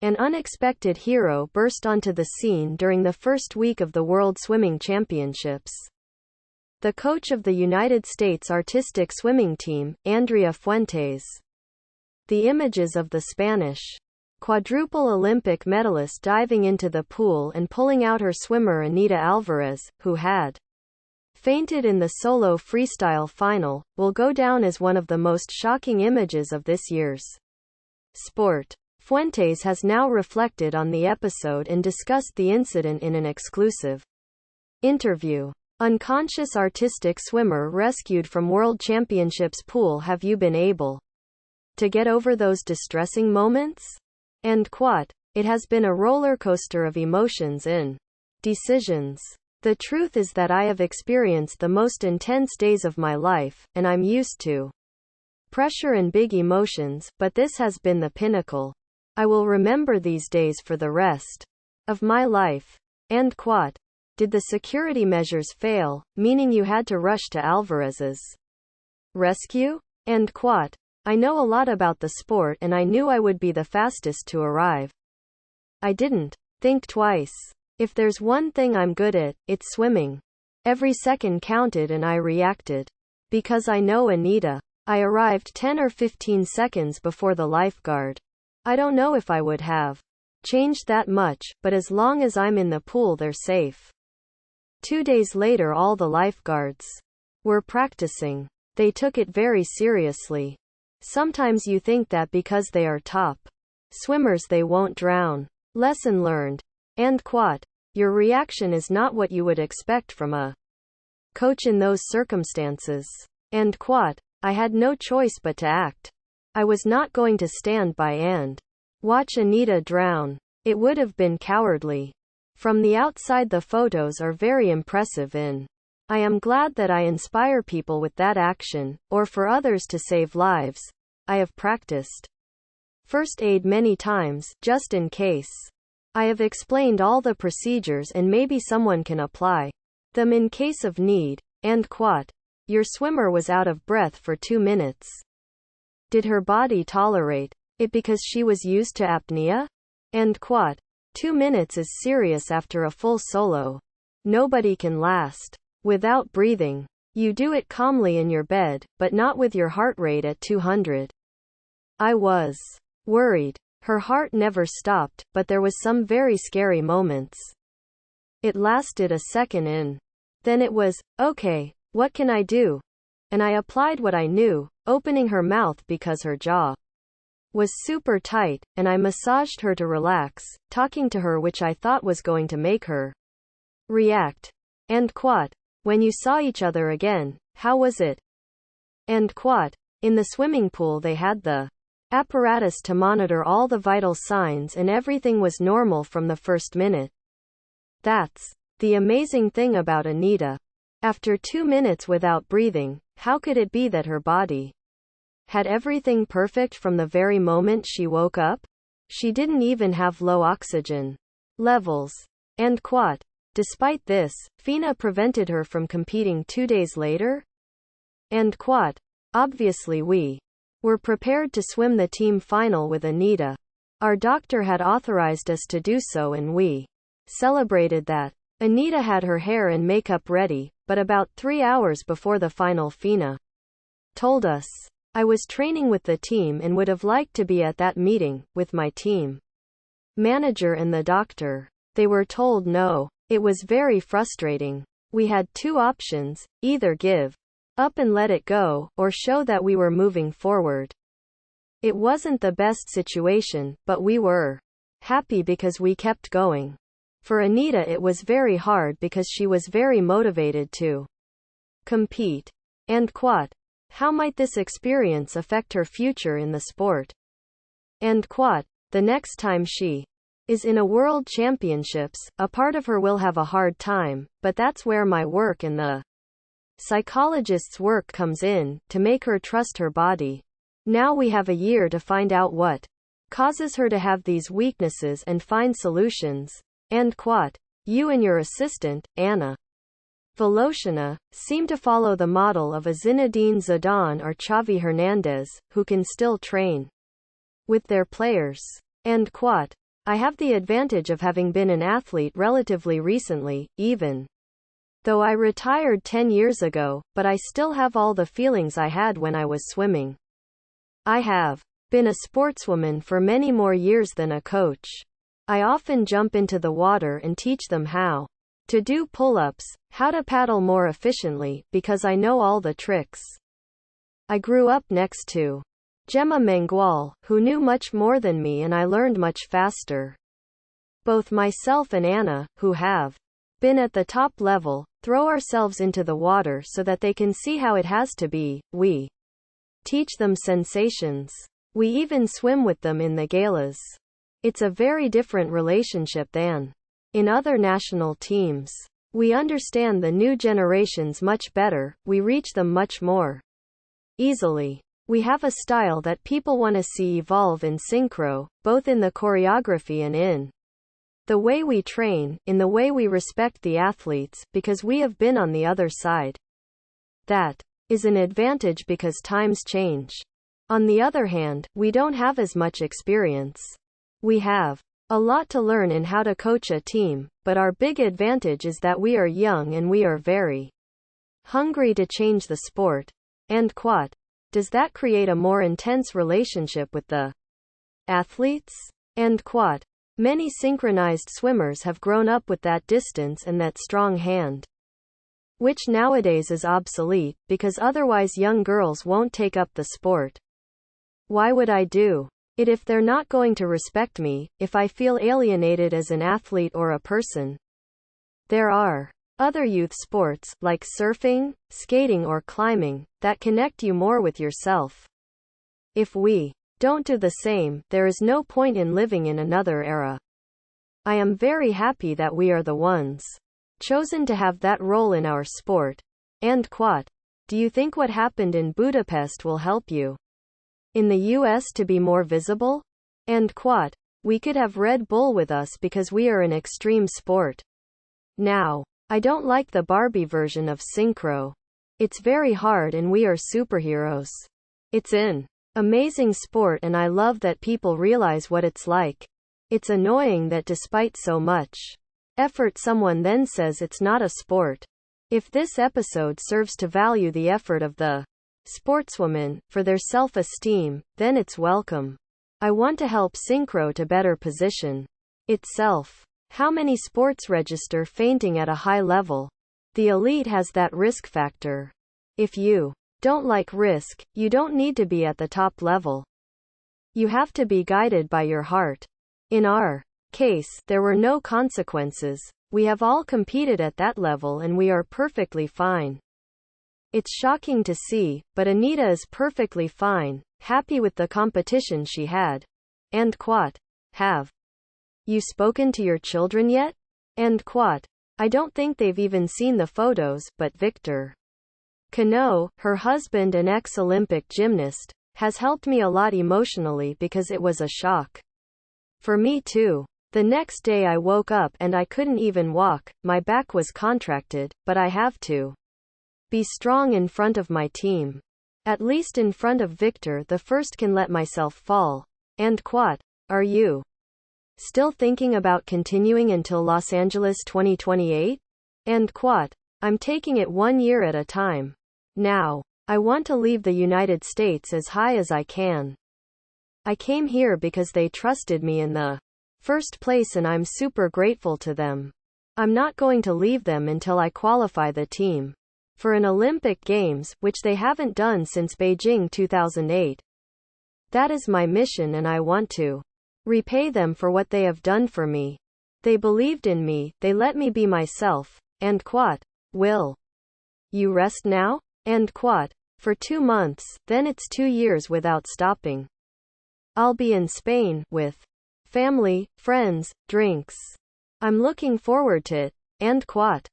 An unexpected hero burst onto the scene during the first week of the World Swimming Championships. The coach of the United States artistic swimming team, Andrea Fuentes. The images of the Spanish quadruple Olympic medalist diving into the pool and pulling out her swimmer Anita Alvarez, who had fainted in the solo freestyle final, will go down as one of the most shocking images of this year's sport. Fuentes has now reflected on the episode and discussed the incident in an exclusive interview. Unconscious artistic swimmer rescued from World Championships pool. Have you been able to get over those distressing moments? End quote. It has been a roller coaster of emotions and decisions. The truth is that I have experienced the most intense days of my life, and I'm used to pressure and big emotions, but this has been the pinnacle. I will remember these days for the rest of my life. End quote. Did the security measures fail, meaning you had to rush to Alvarez's rescue? End quote. I know a lot about the sport and I knew I would be the fastest to arrive. I didn't think twice. If there's one thing I'm good at, it's swimming. Every second counted and I reacted. Because I know Anita. I arrived 10 or 15 seconds before the lifeguard. I don't know if I would have changed that much, but as long as I'm in the pool they're safe. 2 days later all the lifeguards were practicing. They took it very seriously. Sometimes you think that because they are top swimmers they won't drown. Lesson learned. End quote. Your reaction is not what you would expect from a coach in those circumstances. End quote. I had no choice but to act. I was not going to stand by and watch Anita drown. It would have been cowardly. From the outside the photos are very impressive and I am glad that I inspire people with that action, or for others to save lives. I have practiced first aid many times, just in case. I have explained all the procedures and maybe someone can apply them in case of need. End quote. Your swimmer was out of breath for 2 minutes. Did her body tolerate it because she was used to apnea? End quote. 2 minutes is serious after a full solo. Nobody can last without breathing. You do it calmly in your bed, but not with your heart rate at 200. I was worried. Her heart never stopped, but there was some very scary moments. It lasted a second and then it was, okay, what can I do? And I applied what I knew, opening her mouth because her jaw was super tight, and I massaged her to relax, talking to her which I thought was going to make her react. End quote. When you saw each other again, how was it? End quote. In the swimming pool they had the apparatus to monitor all the vital signs and everything was normal from the first minute. That's the amazing thing about Anita. After 2 minutes without breathing, how could it be that her body had everything perfect from the very moment she woke up? She didn't even have low oxygen levels. End quote. Despite this, FINA prevented her from competing 2 days later? End quote. Obviously we were prepared to swim the team final with Anita. Our doctor had authorized us to do so and we celebrated that. Anita had her hair and makeup ready, but about 3 hours before the final FINA told us. I was training with the team and would have liked to be at that meeting, with my team manager and the doctor. They were told no. It was very frustrating. We had 2 options, either give up and let it go, or show that we were moving forward. It wasn't the best situation, but we were happy because we kept going. For Anita it was very hard because she was very motivated to compete. End quote. How might this experience affect her future in the sport? End quote. The next time she is in a world championships, a part of her will have a hard time, but that's where my work and the psychologist's work comes in, to make her trust her body. Now we have a year to find out what causes her to have these weaknesses and find solutions. End quote. You and your assistant, Anna Voloshyna, seem to follow the model of a Zinedine Zidane or Xavi Hernandez, who can still train with their players. End quote. I have the advantage of having been an athlete relatively recently, even though I retired 10 years ago, but I still have all the feelings I had when I was swimming. I have been a sportswoman for many more years than a coach. I often jump into the water and teach them how to do pull-ups, how to paddle more efficiently, because I know all the tricks. I grew up next to Gemma Mengual, who knew much more than me, and I learned much faster. Both myself and Anna, who have been at the top level, throw ourselves into the water so that they can see how it has to be. We teach them sensations. We even swim with them in the galas. It's a very different relationship than in other national teams. We understand the new generations much better, we reach them much more easily. We have a style that people want to see evolve in synchro, both in the choreography and in the way we train, in the way we respect the athletes, because we have been on the other side. That is an advantage because times change. On the other hand, we don't have as much experience. We have a lot to learn in how to coach a team, but our big advantage is that we are young and we are very hungry to change the sport. And quat. Does that create a more intense relationship with the athletes? And quat. Many synchronized swimmers have grown up with that distance and that strong hand, which nowadays is obsolete, because otherwise young girls won't take up the sport. Why would I do it if they're not going to respect me, if I feel alienated as an athlete or a person? There are other youth sports, like surfing, skating or climbing, that connect you more with yourself. If we don't do the same, there is no point in living in another era. I am very happy that we are the ones chosen to have that role in our sport. And quat. Do you think what happened in Budapest will help you in the US to be more visible? And quat. We could have Red Bull with us because we are an extreme sport. Now, I don't like the Barbie version of synchro. It's very hard and we are superheroes. It's an amazing sport and I love that people realize what it's like. It's annoying that despite so much effort someone then says it's not a sport. If this episode serves to value the effort of the sportswoman, for their self-esteem, then it's welcome. I want to help synchro to better position itself. How many sports register fainting at a high level? The elite has that risk factor. If you don't like risk, you don't need to be at the top level. You have to be guided by your heart. In our case, there were no consequences. We have all competed at that level and we are perfectly fine. It's shocking to see, but Anita is perfectly fine, happy with the competition she had. And quat. Have you spoken to your children yet? And quat. I don't think they've even seen the photos, but Victor Cano, her husband and ex-Olympic gymnast, has helped me a lot emotionally because it was a shock for me too. The next day I woke up and I couldn't even walk, my back was contracted, but I have to be strong in front of my team. At least in front of Victor the first can let myself fall. And quat. Are you still thinking about continuing until Los Angeles 2028? And quat. I'm taking it 1 year at a time. Now, I want to leave the United States as high as I can. I came here because they trusted me in the first place and I'm super grateful to them. I'm not going to leave them until I qualify the team for an Olympic Games, which they haven't done since Beijing 2008. That is my mission and I want to repay them for what they have done for me. They believed in me, they let me be myself. And quat. Will you rest now? And quat. For 2 months, then it's 2 years without stopping. I'll be in Spain, with family, friends, drinks. I'm looking forward to it. And quat.